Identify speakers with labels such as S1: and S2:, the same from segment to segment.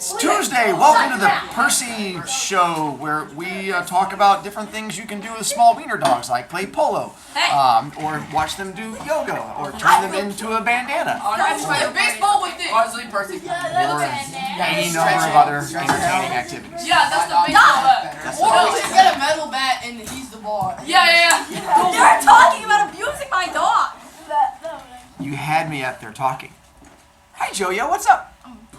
S1: It's Tuesday. Welcome to the Percy Show, where we talk about different things you can do with small wiener dogs, like play polo, or watch them do yoga, or turn them into a bandana,
S2: or baseball with it. Honestly, Percy.
S1: or any number of other entertaining activities.
S2: Yeah, that's the baseball bat.
S3: Or we get a metal bat and he's the ball.
S2: Yeah.
S4: They're talking about abusing my dog.
S1: You had me up there talking. Hi, Jojo, what's up?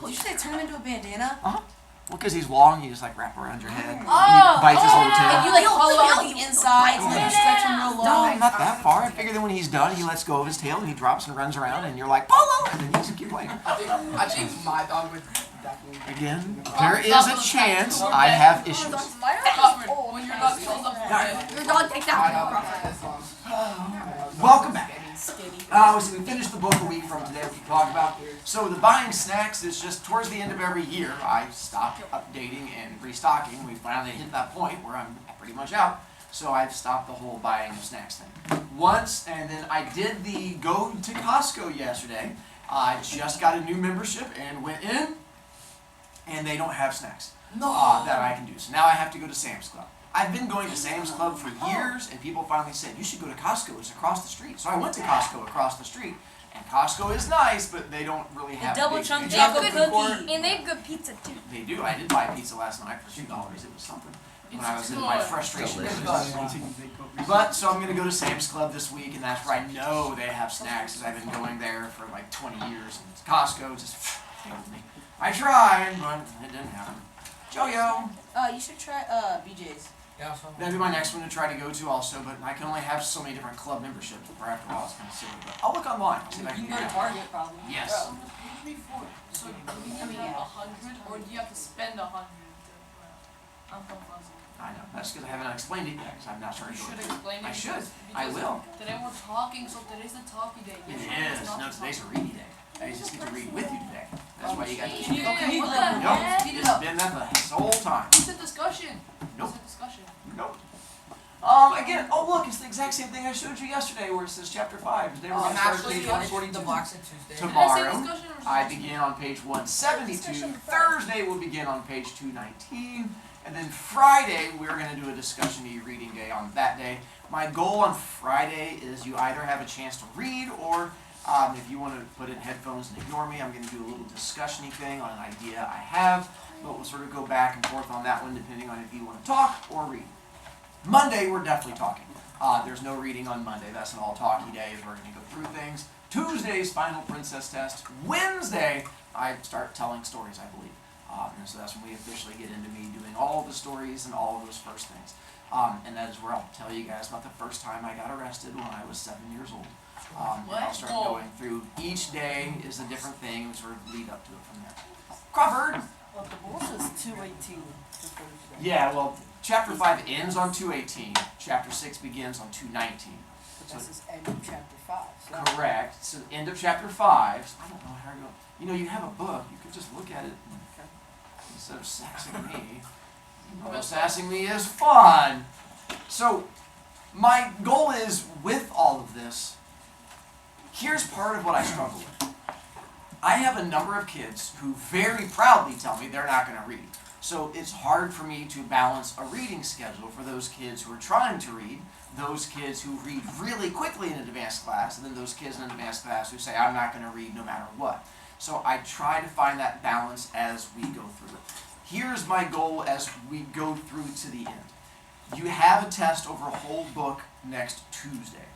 S4: Did you say turn him into a bandana?
S1: Well, because he's long, you just like wrap around your head.
S4: Oh,
S1: he bites his little tail.
S4: And you like hollow out the inside, so like you stretch him real long.
S1: No, not that far. I figure that when he's done, he lets go of his tail and he drops and runs around, and you're like, polo! And then you just keep playing.
S2: I think my dog would definitely.
S1: Again, there is a chance I have issues.
S2: When your dog shows up,
S4: Your dog takes out.
S1: Welcome back. So we finished the book a week from today, which we talked about. So the buying snacks is just towards the end of every year. I stopped updating and restocking. We finally hit that point where I'm pretty much out. So I've stopped the whole buying of snacks thing. Once, and then I did the go to Costco yesterday. I just got a new membership and went in, and they don't have snacks that I can do. So now I have to go to Sam's Club. I've been going to Sam's Club for years, and people finally said, you should go to Costco, it's across the street. So I went to Costco across the street, and Costco is nice, but they don't really have
S4: double chunk
S1: they
S4: chocolate
S1: have good
S4: cookie.
S5: And they have good pizza too.
S1: They do. I did buy pizza last night for $2. It was something. When I was in my frustration. But, so I'm going to go to Sam's Club this week, and that's where I know they have snacks, because I've been going there for like 20 years, and Costco just failed me. I tried, but it didn't happen. Jojo.
S4: You should try BJ's.
S1: That'd be my next one to try to go to also, but I can only have so many different club memberships, where after a while it's kind of silly. But I'll look online, see if I can
S4: You can go
S1: get
S4: to
S1: it.
S4: Target probably.
S1: Yes.
S2: So do you have 100, or do you have to spend 100? I'm confused.
S1: I know. That's because I haven't explained it yet, because I'm not starting
S2: You
S1: to
S2: should
S1: go through.
S2: explain it.
S1: I should.
S2: because
S1: I will.
S2: Today we're talking, so today's the talkie day.
S1: It is. No, today's a reading day. I just get to read with you today. That's why you got this.
S2: Okay, what the
S1: Nope.
S2: heck? Speed it
S1: It's
S2: up.
S1: been that this whole time.
S2: It's a discussion.
S1: Nope.
S2: It's a discussion.
S1: Nope. Again, oh look, it's the exact same thing I showed you yesterday where it says chapter 5. Today we're going to start at page 142.
S2: Tuesday.
S1: Tomorrow, I begin on page 172. Thursday, we'll begin on page 219. And then Friday, we're going to do a discussion reading day on that day. My goal on Friday is you either have a chance to read, or if you want to put in headphones and ignore me, I'm going to do a little discussion-y thing on an idea I have. But we'll sort of go back and forth on that one depending on if you want to talk or read. Monday, we're definitely talking. There's no reading on Monday. That's an all-talky day. We're going to go through things. Tuesday's final princess test. Wednesday, I start telling stories, I believe. And so that's when we officially get into me doing all of the stories and all of those first things. And that is where I'll tell you guys about the first time I got arrested when I was 7 years old. And I'll start going through each day is a different thing and sort of lead up to it from there. Crawford!
S3: Well, the rule says 218.
S1: Yeah, well, chapter 5 ends on 218. Chapter 6 begins on 219.
S3: But this is end of chapter 5. So
S1: Correct. So end of chapter 5. So I don't know how to go. You know, you have a book. You could just look at it instead of sassing me. Although sassing me is fun. So my goal is, with all of this, here's part of what I struggle with. I have a number of kids who very proudly tell me they're not going to read. So it's hard for me to balance a reading schedule for those kids who are trying to read, those kids who read really quickly in an advanced class, and then those kids in an advanced class who say, I'm not going to read no matter what. So I try to find that balance as we go through it. Here's my goal as we go through to the end. You have a test over a whole book next Tuesday.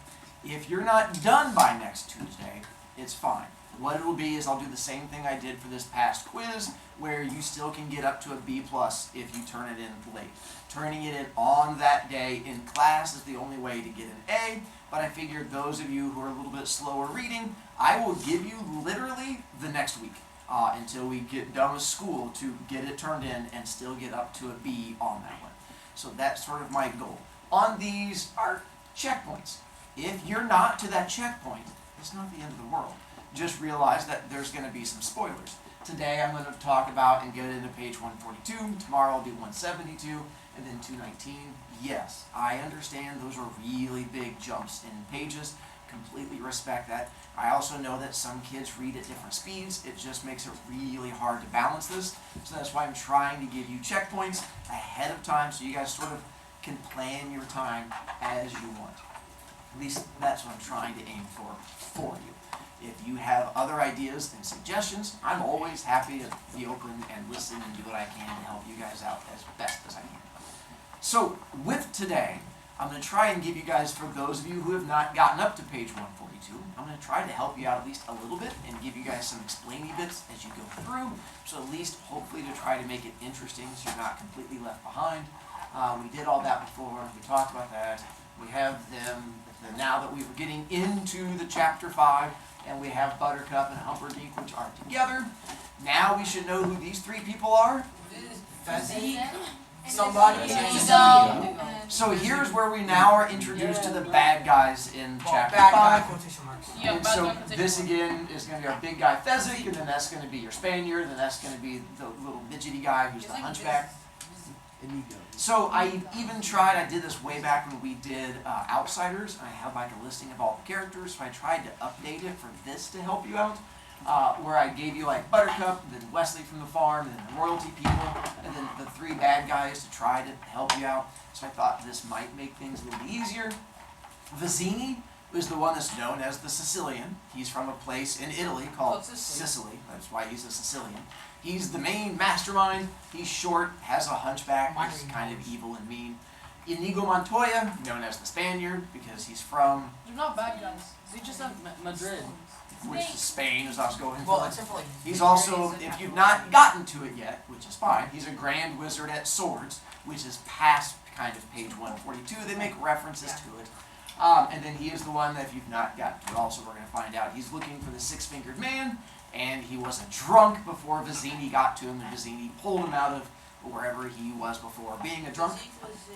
S1: If you're not done by next Tuesday, it's fine. What it will be is I'll do the same thing I did for this past quiz, where you still can get up to a B+ if you turn it in late. Turning it in on that day in class is the only way to get an A, but I figured those of you who are a little bit slower reading, I will give you literally the next week until we get done with school to get it turned in and still get up to a B on that one. So that's sort of my goal. On these are checkpoints. If you're not to that checkpoint, it's not the end of the world. Just realize that there's going to be some spoilers. Today I'm going to talk about and get into page 142. Tomorrow I'll do 172 and then 219. Yes, I understand those are really big jumps in pages, completely respect that. I also know that some kids read at different speeds. It just makes it really hard to balance this. So that's why I'm trying to give you checkpoints ahead of time so you guys sort of can plan your time as you want. At least that's what I'm trying to aim for you. If you have other ideas and suggestions, I'm always happy to be open and listen and do what I can to help you guys out as best as I can. So with today, I'm going to try and give you guys, for those of you who have not gotten up to page 142, I'm going to try to help you out at least a little bit and give you guys some explainy bits as you go through. So at least hopefully to try to make it interesting so you're not completely left behind. We did all that before. We talked about that. We have them, now that we were getting into the chapter 5, and we have Buttercup and Humperdinck, which are together. Now we should know who these three people are.
S3: Somebody.
S1: So here's where we now are introduced to the bad guys in chapter
S3: Bad
S1: 5.
S3: guy, quotation marks.
S2: Yeah,
S1: And
S2: bad
S1: so
S2: guy quotation
S1: this
S2: marks.
S1: again is going to be our big guy Fezzik, and then that's going to be your Spaniard, and that's going to be the little midgety guy who's the hunchback. So I even tried, I did this way back when we did Outsiders, and I had like a listing of all the characters, so I tried to update it for this to help you out, where I gave you like Buttercup, and then Wesley from the farm, and then the royalty people, and then the three bad guys to try to help you out. So I thought this might make things a little easier. Vizzini is the one that's known as the Sicilian. He's from a place in Italy called Sicily. That's why he's a Sicilian. He's the main mastermind. He's short, has a hunchback, he's kind of evil and mean. Inigo Montoya, known as the Spaniard, because he's from,
S2: They're not bad guys.
S3: They just have Madrid.
S1: which is Spain, as I was going
S3: Well,
S1: for.
S3: except for like.
S1: He's also, if you've not gotten to it yet, which is fine, he's a grand wizard at swords, which is past kind of page 142. They make references to it. And then he is the one that if you've not gotten to it also, we're going to find out. He's looking for the six-fingered man, and he was a drunk before Vizzini got to him, and Vizzini pulled him out of wherever he was before being a drunk.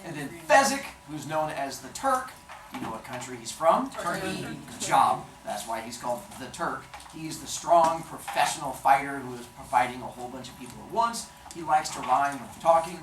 S1: And then Fezzik, who's known as the Turk. Do you know what country he's from?
S3: Turkey.
S1: Good job. That's why he's called the Turk. He's the strong professional fighter who is fighting a whole bunch of people at once. He likes to rhyme with talking.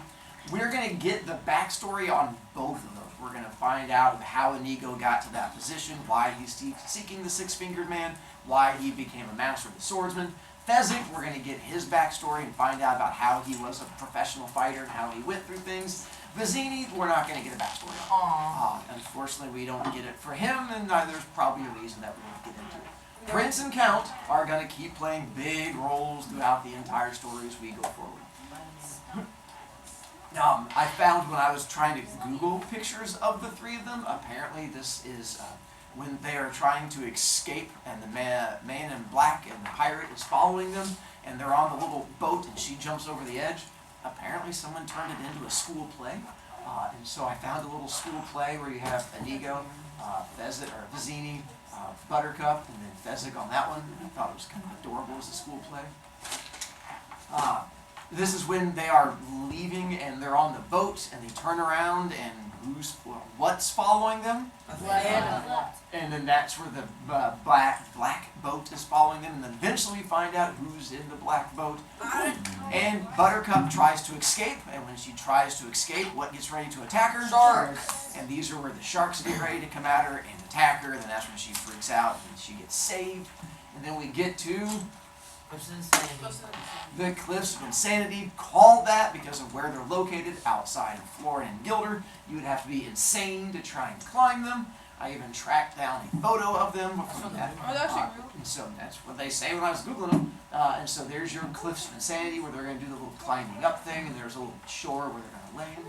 S1: We're going to get the backstory on both of those. We're going to find out how Inigo got to that position, why he's seeking the six-fingered man, why he became a master of the swordsman. Fezzik, we're going to get his backstory and find out about how he was a professional fighter and how he went through things. Vizzini, we're not going to get a backstory on. Unfortunately, we don't get it for him, and there's probably a reason that we won't get into it. Prince and Count are going to keep playing big roles throughout the entire story as we go forward. I found when I was trying to Google pictures of the three of them, apparently this is when they are trying to escape and the man in black and the pirate is following them and they're on the little boat and she jumps over the edge. Apparently someone turned it into a school play. And so I found a little school play where you have Inigo, Vizzini, Buttercup, and then Fezzik on that one. And I thought it was kind of adorable as a school play. This is when they are leaving and they're on the boat and they turn around and what's following them? And then that's where the black boat is following them, and then eventually we find out who's in the black boat. And Buttercup tries to escape, and when she tries to escape, what gets ready to attack her? Sharks. And these are where the sharks get ready to come at her and attack her, and then that's when she freaks out and she gets saved. And then we get to the Cliffs of Insanity, called that because of where they're located outside of Florida and Gilder. You would have to be insane to try and climb them. I even tracked down a photo of them from that.
S2: Are they actually real?
S1: And so that's what they say when I was Googling them. And so there's your Cliffs of Insanity where they're going to do the little climbing up thing, and there's a little shore where they're going to land.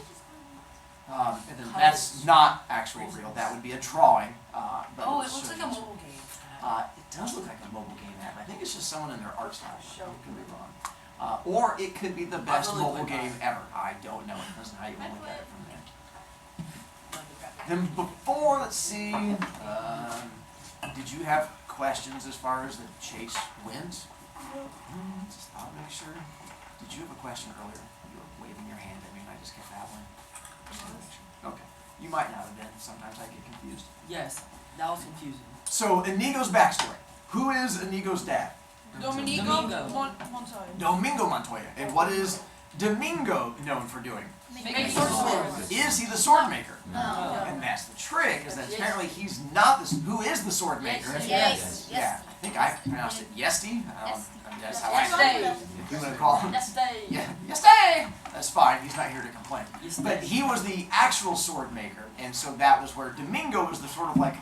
S1: And then that's not actual real. That would be a drawing. But
S4: Oh, it looks like a mobile game.
S1: it does look like a mobile game app. I think it's just someone in their art style. I could be wrong. Or it could be the best mobile game ever. I don't know. It doesn't how you want to look at it from there. Then before, let's see, did you have questions as far as the chase went? Just thought, make sure. Did you have a question earlier? You were waving your hand at me and I just kept babbling. Okay. You might not have been. Sometimes I get confused.
S3: Yes, that was confusing.
S1: So, Inigo's backstory. Who is Inigo's dad?
S2: Domingo
S3: Domingo.
S2: Montoya.
S1: Domingo Montoya. And what is Domingo known for doing?
S2: Make swords.
S1: Is he the sword maker?
S4: No.
S1: And that's the trick, is that apparently he's not the. Who is the sword maker?
S4: Yes.
S1: Yeah, I think I pronounced it Yesti. I mean, that's how I
S2: Yes,
S1: say it.
S2: Dave.
S1: If you want to call him.
S3: Yes, Dave.
S1: Yeah, Yesti. That's fine. He's not here to complain.
S3: Yes,
S1: But
S3: Dave.
S1: he was the actual sword maker, and so that was where Domingo was the sort of like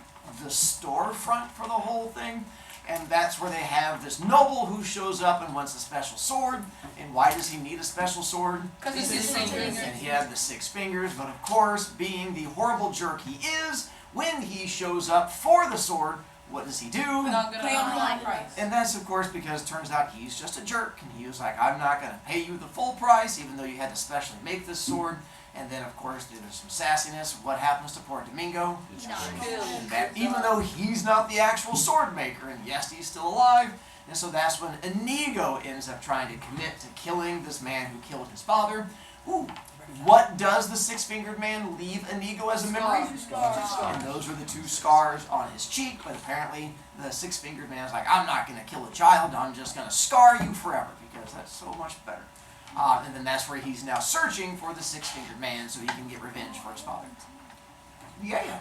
S1: the storefront for the whole thing. And that's where they have this noble who shows up and wants a special sword. And why does he need a special sword?
S2: Because he's the same thing.
S1: And he had the 6 fingers, but of course, being the horrible jerk he is, when he shows up for the sword, what does he do?
S2: Not gonna
S4: Pay on high price.
S1: And that's of course because it turns out he's just a jerk, and he was like, I'm not going to pay you the full price, even though you had to specially make this sword. And then of course there's some sassiness. What happens to poor Domingo? And that, even though he's not the actual sword maker, and yes, he's still alive, and so that's when Inigo ends up trying to commit to killing this man who killed his father. Ooh, what does the 6-fingered man leave Inigo as a memory? And those were the 2 scars on his cheek, but apparently the 6-fingered man is like, I'm not going to kill a child, I'm just going to scar you forever, because that's so much better. And then that's where he's now searching for the 6-fingered man so he can get revenge for his father. Yeah.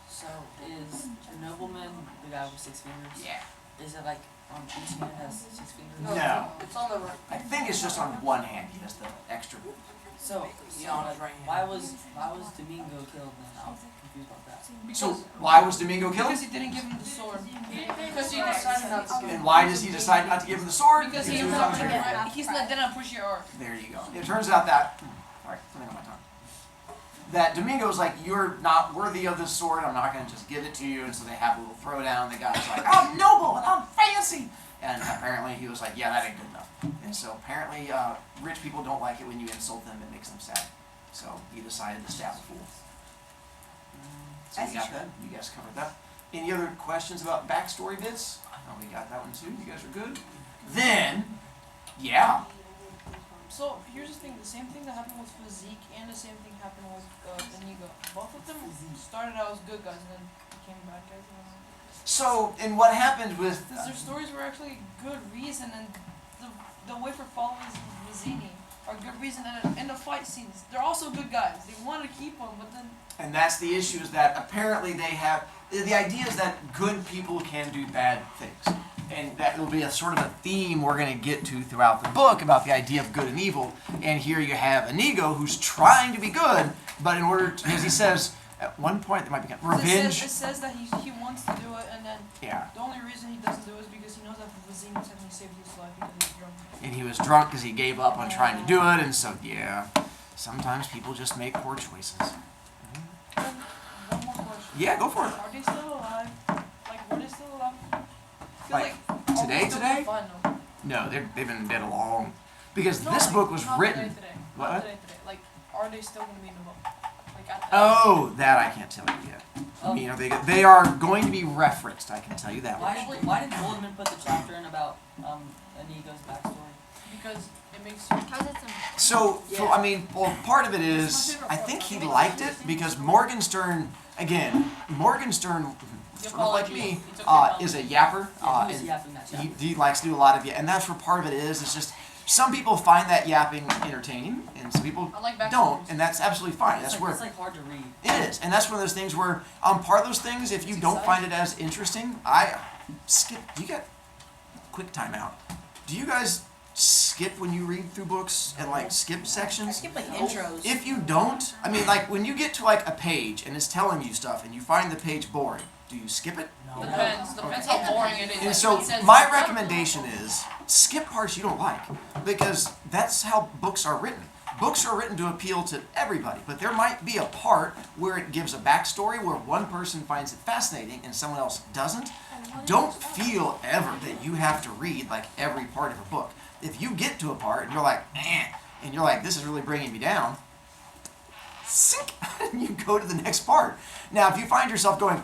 S3: So is the nobleman the guy with 6 fingers?
S1: Yeah.
S3: Is it like on each hand has 6 fingers?
S1: No.
S4: It's on the right.
S1: I think it's just on one hand he has the extra.
S3: So,
S4: Yeah, on his right hand.
S3: why was Domingo killed then? I'm confused about that.
S1: So why was Domingo killed?
S2: Because he didn't give him the sword. Because he decided not to give him.
S1: And why does he decide not to give him the sword?
S2: Because
S1: he
S2: he's
S1: was
S2: not
S1: on
S2: gonna. He's not gonna push your arc.
S1: There you go. It turns out that, sorry, something on my tongue. That Domingo's like, you're not worthy of this sword, I'm not going to just give it to you, and so they have a little throwdown, the guy's like, I'm noble and I'm fancy! And apparently he was like, yeah, that ain't good enough. And so apparently rich people don't like it when you insult them, it makes them sad. So he decided to stab a fool. So we got that, you guys covered that. Any other questions about backstory bits? Oh, we got that one too, you guys are good. Then, yeah.
S2: So here's the thing: the same thing that happened with Physique and the same thing happened with Inigo. Both of them started out as good guys and then became bad guys.
S1: So, and what happened with...
S2: Because their stories were actually good reason, and the way for following Vizzini are good reason, and in the fight scenes, they're also good guys. They wanted to keep them, but then...
S1: And that's the issue, is that apparently they have... The idea is that good people can do bad things. And that will be a sort of a theme we're going to get to throughout the book about the idea of good and evil. And here you have Inigo, who's trying to be good, but in order to... As he says, at one point, there might be... Revenge...
S2: It says that he wants to do it, and then
S1: Yeah.
S2: the only reason he doesn't do it is because he knows that Vizzini technically saved his life because he's drunk.
S1: And he was drunk because he gave up on trying to do it, and so, yeah. Sometimes people just make poor choices.
S2: One more question.
S1: Yeah, go for it.
S2: Are they still alive? Like, were they still alive? 'Cause,
S1: Like,
S2: are
S1: today,
S2: we still
S1: today?
S2: gonna find them?
S1: No, they've been dead long. Because
S2: No,
S1: this
S2: like,
S1: book was
S2: not
S1: written...
S2: Today.
S1: What?
S2: Not today. Like, are they still gonna be in the book? Like, at the
S1: Oh, that I can't tell you yet. You know, they are going to be referenced, I can tell you that much.
S3: Why did Goldman put the chapter in about Inigo's backstory?
S2: Because it makes you...
S1: So, I mean, well, part of it is, I think he liked it because Morgenstern, again, Morgenstern, sort of like me, is a yapper.
S3: Yeah, he was
S1: And
S3: yapping that chapter.
S1: he likes to do a lot of it, and that's where part of it is. It's just some people find that yapping entertaining, and some people
S2: I like backstories.
S1: don't, and that's absolutely fine.
S3: It's
S1: That's
S3: like,
S1: where
S3: it's like hard to read.
S1: it is, and that's one of those things where part of those things, if you don't find it as interesting, I skip. You got quick timeout. Do you guys skip when you read through books and like skip
S4: I
S1: sections?
S4: skip like intros.
S1: If you don't, I mean, like when you get to like a page and it's telling you stuff, and you find the page boring, do you skip it?
S3: No.
S2: Depends how boring it is.
S1: And
S2: Like,
S1: so
S2: it says-
S1: my recommendation is skip parts you don't like, because that's how books are written. Books are written to appeal to everybody, but there might be a part where it gives a backstory where one person finds it fascinating and someone else doesn't. Don't feel ever that you have to read like every part of a book. If you get to a part and you're like, and you're like, this is really bringing me down, sink, and you go to the next part. Now, if you find yourself going,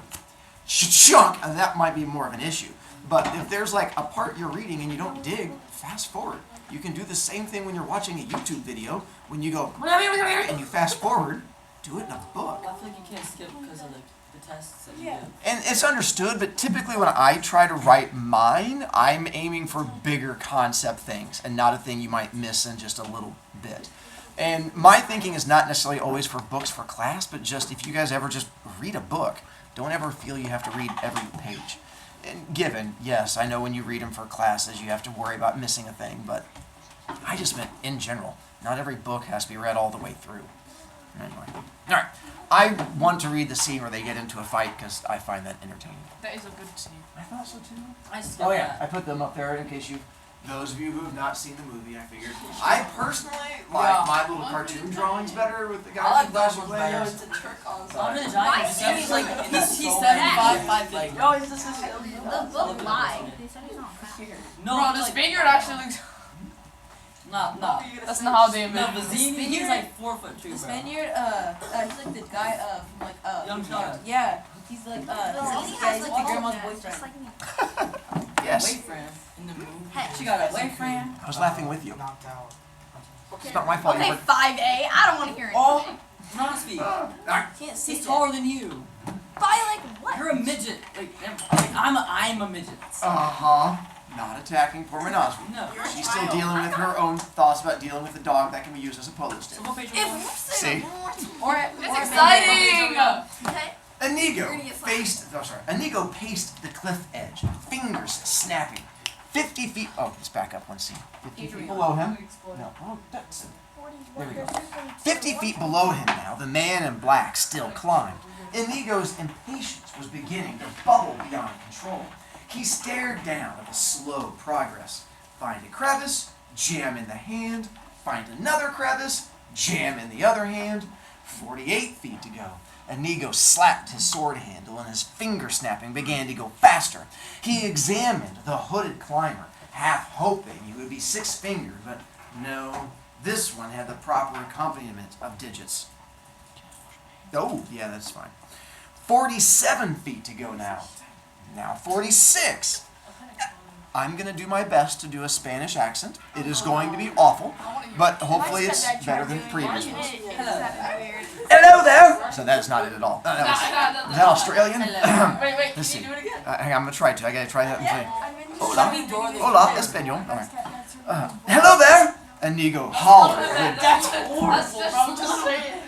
S1: chunk, that might be more of an issue. But if there's like a part you're reading and you don't dig, fast forward. You can do the same thing when you're watching a YouTube video. When you go, and you fast forward, do it in a book.
S3: I feel like you can't skip because of the the tests that you
S2: Yeah.
S3: do.
S1: And it's understood, but typically when I try to write mine, I'm aiming for bigger concept things and not a thing you might miss in just a little bit. And my thinking is not necessarily always for books for class, but just if you guys ever just read a book, don't ever feel you have to read every page. And given, yes, I know when you read them for classes, you have to worry about missing a thing, but I just meant in general. Not every book has to be read all the way through. Anyway, all right. I want to read the scene where they get into a fight because I find that entertaining.
S2: That is a good scene.
S1: I thought so too.
S3: I skipped
S1: Oh yeah, I
S3: that.
S1: put them up there in case you. Those of you who have not seen the movie, I figured. I personally like my little cartoon drawings better with the
S3: I
S1: guy
S3: like
S1: from
S3: those
S1: Flash
S3: ones
S1: Players.
S3: better.
S4: To trick on
S3: Andre the
S4: something.
S3: Giant,
S5: Why
S3: he's
S5: is
S3: like,
S5: he
S3: he's
S5: so
S3: 75,
S5: bad?
S3: 550.
S4: Oh, is this his
S5: The book lied. They said he's not fat.
S3: No,
S2: Bro,
S3: he's
S2: the
S3: like,
S2: Spaniard actually looks.
S3: No.
S2: That's not how they
S3: No,
S2: made
S3: the
S2: it.
S3: Zini, he's like 4'2",
S4: The
S3: bro.
S4: Spaniard, he's like the guy, from like,
S3: Young China.
S4: yeah, he's like, he's like the grandma's
S5: Just
S4: boyfriend.
S5: like me.
S1: Yes,
S3: Boyfriend in the movie.
S5: Hey.
S4: She got a boyfriend.
S1: I was laughing with you.
S6: Knocked out.
S1: It's not my fault.
S5: Okay,
S1: You
S5: 5A. I don't want to hear
S3: Oh,
S5: anything.
S3: Nasty.
S4: Can't see
S3: He's
S4: that.
S3: taller than you.
S5: By like what?
S3: You're a midget. Like I'm a midget.
S1: Not attacking poor Menagerie.
S3: No.
S1: She's still dealing with her own thoughts about dealing with the dog that can be used as a polo
S3: So
S1: stick.
S3: what page are
S5: If
S3: you on?
S5: you
S1: See?
S5: say more,
S2: It's exciting!
S5: okay?
S1: Inigo
S5: You're gonna get slapped.
S1: Inigo paced the cliff edge, fingers snapping. 50 feet. Oh, let's back up one scene. 50 feet below him. No, oh, that's it. There we go. 50 feet below him now, the man in black still climbed. Inigo's impatience was beginning to bubble beyond control. He stared down at the slow progress. Find a crevice, jam in the hand. Find another crevice, jam in the other hand. 48 feet to go. Inigo slapped his sword handle and his finger snapping began to go faster. He examined the hooded climber, half hoping he would be six-fingered, but no, this one had the proper accompaniment of digits. Oh, yeah, that's fine. 47 feet to go now. Now 46. I'm going to do my best to do a Spanish accent. It is going to be awful, but hopefully it's better than previous ones. Hello there! So that is not it at all. Is that Australian?
S2: Wait,
S1: Let's
S2: can
S1: see.
S2: you do it again?
S1: I'm going to try to. I got to try that and play.
S3: Hola.
S1: Hola, español. All right. Hello there! Inigo hollered.
S2: That's horrible, bro. Just say it.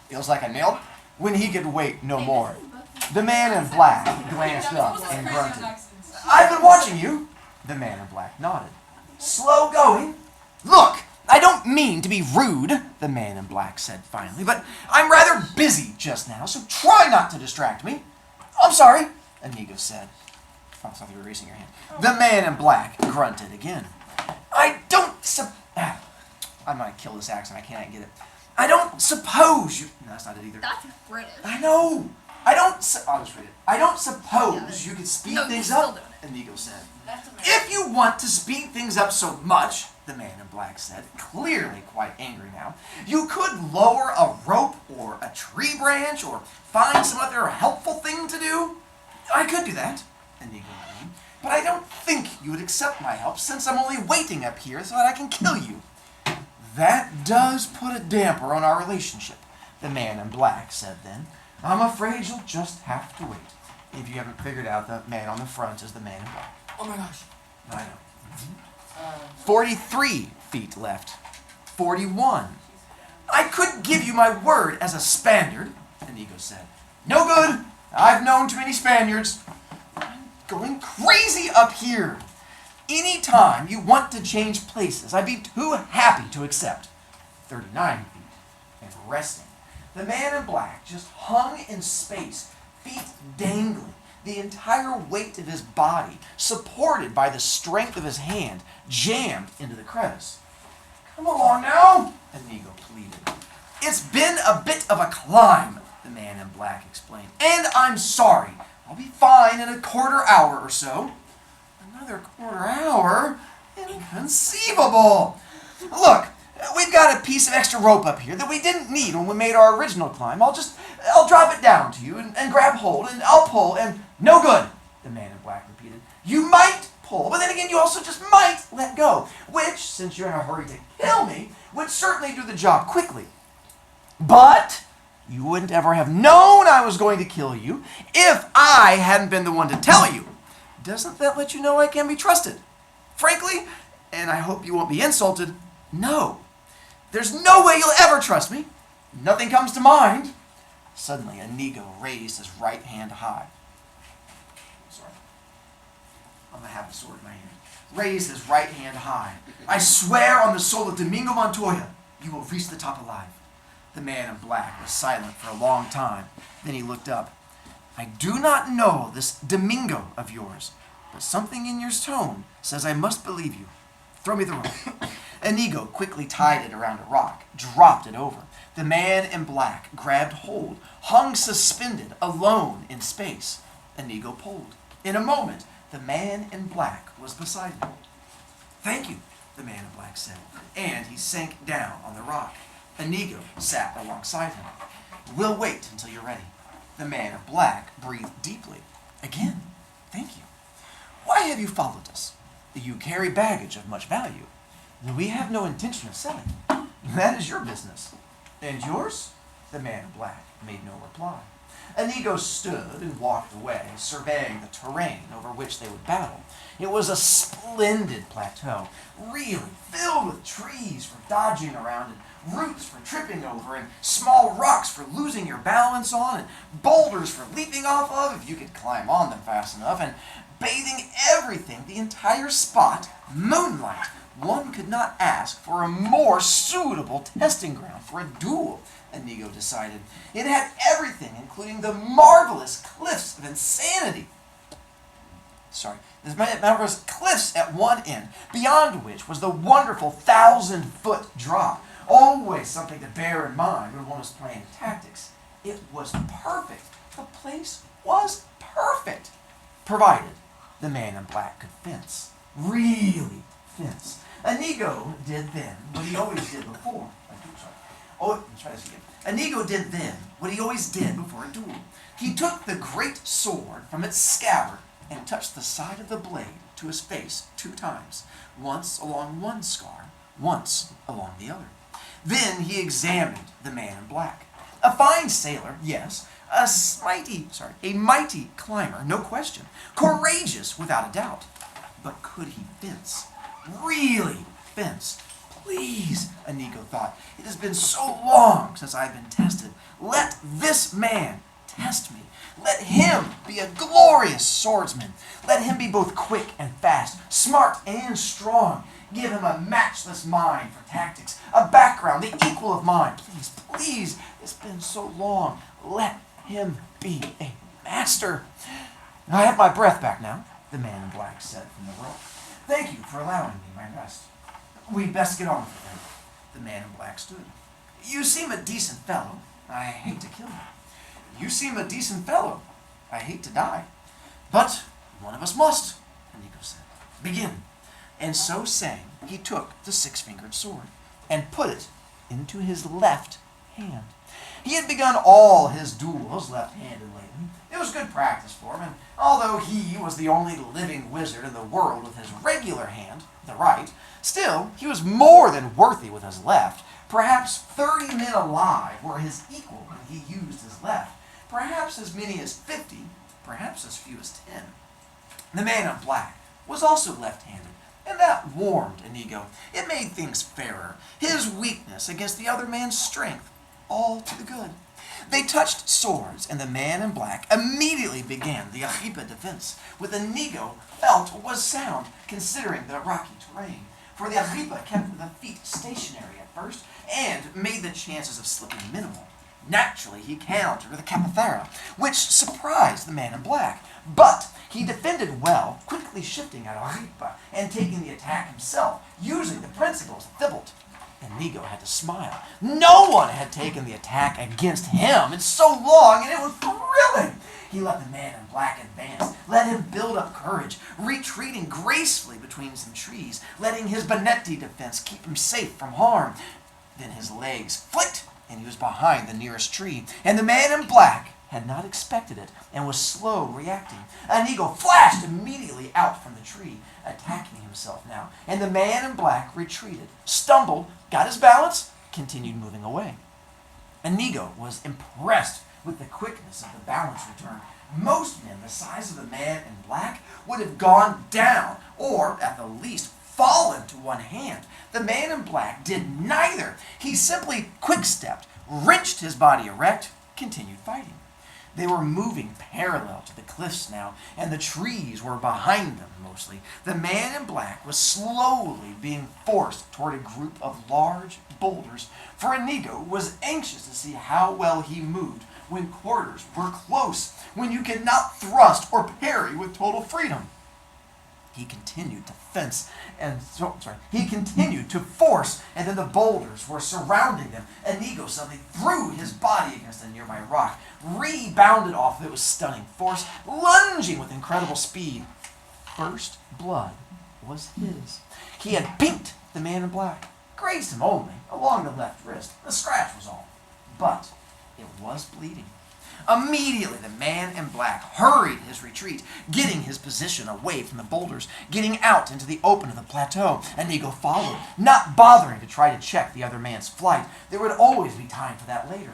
S1: Feels like a nail. When he could wait no more. The man in black glanced up and grunted. I've been watching you. The man in black nodded. Slow going? Look, I don't mean to be rude, the man in black said finally, but I'm rather busy just now, so try not to distract me. I'm sorry, Inigo said. Oh, I thought you were raising your hand. The man in black grunted again. I don't I'm going to kill this accent. I can't get it. I don't suppose you... No, that's not it either.
S5: That's British.
S1: I know. I'll just read it. I don't suppose you could speed
S5: No,
S1: things
S5: you're still
S1: up,
S5: doing
S1: Inigo said.
S5: That's American.
S1: If you want to speed things up so much, the man in black said, clearly quite angry now, you could lower a rope or a tree branch or find some other helpful thing to do. I could do that, Inigo agreed, but I don't think you would accept my help since I'm only waiting up here so that I can kill you. That does put a damper on our relationship, the man in black said then. I'm afraid you'll just have to wait. If you haven't figured out, the man on the front is the man in black.
S3: Oh my gosh.
S1: I know. 43 feet left. 41. I could give you my word as a Spaniard, Inigo said. No good. I've known too many Spaniards. I'm going crazy up here. Any time you want to change places, I'd be too happy to accept. 39 feet. And resting. The man in black just hung in space, feet dangling, the entire weight of his body, supported by the strength of his hand, jammed into the crevice. Come along now, Inigo pleaded. It's been a bit of a climb, the man in black explained. And I'm sorry. I'll be fine in a quarter hour or so. Another quarter hour? Inconceivable. Look, we've got a piece of extra rope up here that we didn't need when we made our original climb. I'll drop it down to you and grab hold and I'll pull and no good, the man in black repeated. You might pull, but then again you also just might let go, which, since you're in a hurry to kill me, would certainly do the job quickly. But, You wouldn't ever have known I was going to kill you if I hadn't been the one to tell you. Doesn't that let you know I can be trusted? Frankly, and I hope you won't be insulted, no. There's no way you'll ever trust me. Nothing comes to mind. Suddenly, Inigo raised his right hand high. Sorry. I'm going to have the sword in my hand. Raised his right hand high. I swear on the soul of Domingo Montoya, you will reach the top alive. The man in black was silent for a long time. Then he looked up. I do not know this Domingo of yours, but something in your tone says I must believe you. Throw me the rope. Inigo quickly tied it around a rock, dropped it over. The man in black grabbed hold, hung suspended, alone in space. Inigo pulled. In a moment, the man in black was beside him. Thank you, the man in black said, and he sank down on the rock. Inigo sat alongside him. We'll wait until you're ready. The man in black breathed deeply. Again, thank you. Why have you followed us? You carry baggage of much value. We have no intention of selling. That is your business. And yours? The man in black made no reply. Inigo stood and walked away, surveying the terrain over which they would battle. It was a splendid plateau, really filled with trees for dodging around and roots for tripping over and small rocks for losing your balance on and boulders for leaping off of if you could climb on them fast enough and bathing everything, the entire spot, moonlight. One could not ask for a more suitable testing ground for a duel, Inigo decided. It had everything, including the marvelous cliffs of insanity. The marvelous cliffs at one end, beyond which was the wonderful 1,000-foot drop. Always something to bear in mind when one was playing tactics. It was perfect. The place was perfect, provided the man in black could fence. Really fence. Inigo did then what he always did before. Inigo did then what he always did before a duel. He took the great sword from its scabbard and touched the side of the blade to his face 2 times, once along one scar, once along the other. Then he examined the man in black. A fine sailor, yes, a mighty climber, no question, courageous without a doubt. But could he fence? Really fence? Please, Inigo thought, it has been so long since I've been tested. Let this man test me. Let him be a glorious swordsman. Let him be both quick and fast, smart and strong. Give him a matchless mind for tactics, a background the equal of mine. Please, please, it's been so long. Let him be a master. I have my breath back now, the man in black said from the rope. Thank you for allowing me my rest. We'd best get on with it then. The man in black stood. You seem a decent fellow. I hate to kill you. You seem a decent fellow. I hate to die. But one of us must, Inigo said. Begin. And so saying, he took the 6-fingered sword and put it into his left hand. He had begun all his duels left-handed lately. It was good practice for him, and although he was the only living wizard in the world with his regular hand, the right, still, he was more than worthy with his left. Perhaps 30 men alive were his equal when he used his left. Perhaps as many as 50, perhaps as few as 10. The man in black was also left-handed, and that warmed Inigo. It made things fairer. His weakness against the other man's strength, all to the good. They touched swords, and the man in black immediately began the Arriba defense, with Inigo felt was sound, considering the rocky terrain. For the Arriba kept the feet stationary at first, and made the chances of slipping minimal. Naturally, he countered with a capoeira, which surprised the man in black. But he defended well, quickly shifting at Arriba and taking the attack himself, using the principles of Thibault. Inigo had to smile. No one had taken the attack against him in so long, and it was thrilling. He let the man in black advance, let him build up courage, retreating gracefully between some trees, letting his Benetti defense keep him safe from harm. Then his legs flicked, and he was behind the nearest tree, and the man in black had not expected it and was slow reacting. Inigo flashed immediately out from the tree, attacking himself now, and the man in black retreated, stumbled, got his balance, continued moving away. Inigo was impressed with the quickness of the balance return. Most men the size of the man in black would have gone down, or at the least fallen to one hand. The man in black did neither. He simply quick-stepped, wrenched his body erect, continued fighting. They were moving parallel to the cliffs now, and the trees were behind them mostly. The man in black was slowly being forced toward a group of large boulders, for Inigo was anxious to see how well he moved when quarters were close, when you could not thrust or parry with total freedom. He continued to he continued to force, and then the boulders were surrounding them. Inigo suddenly threw his body against a nearby rock, rebounded off it with stunning force, lunging with incredible speed. First blood was his. He had pinked the man in black, grazed him only along the left wrist. A scratch was all, but it was bleeding. Immediately, the man in black hurried his retreat, getting his position away from the boulders, getting out into the open of the plateau. Inigo followed, not bothering to try to check the other man's flight. There would always be time for that later.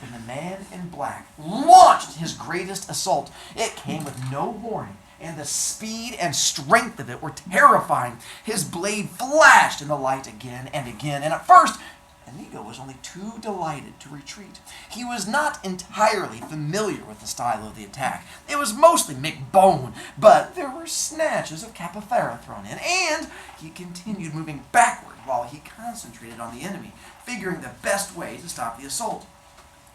S1: Then the man in black launched his greatest assault. It came with no warning, and the speed and strength of it were terrifying. His blade flashed in the light again and again, and at first, Inigo was only too delighted to retreat. He was not entirely familiar with the style of the attack. It was mostly McBone, but there were snatches of Capoeira thrown in, and he continued moving backward while he concentrated on the enemy, figuring the best way to stop the assault.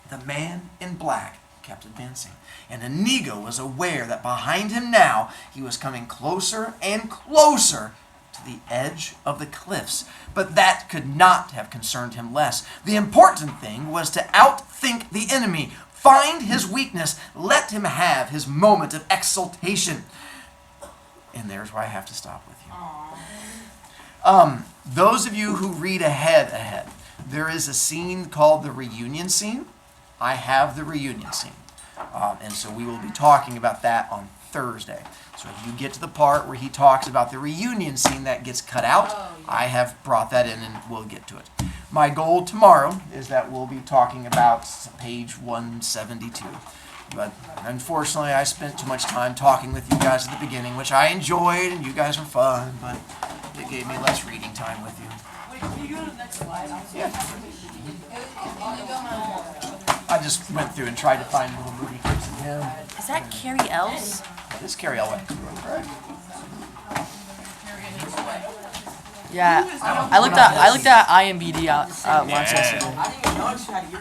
S1: The man in black kept advancing, and Inigo was aware that behind him now he was coming closer and closer to the edge of the cliffs, but that could not have concerned him less. The important thing was to outthink the enemy, find his weakness, let him have his moment of exultation. And there's where I have to stop with you. Those of you who read ahead, there is a scene called the reunion scene. I have the reunion scene. And so we will be talking about that on Thursday. So if you get to the part where he talks about the reunion scene that gets cut out, I have brought that in and we'll get to it. My goal tomorrow is that we'll be talking about page 172. But unfortunately, I spent too much time talking with you guys at the beginning, which I enjoyed and you guys were fun, but it gave me less reading time with you.
S3: Wait, can you go to the next slide?
S1: Yeah. I just went through and tried to find little movie clips of him.
S4: Is that Carrie Ells?
S1: That is Carrie Elway. Right.
S3: Yeah, I looked at IMBD once yesterday.
S6: I didn't even notice you had your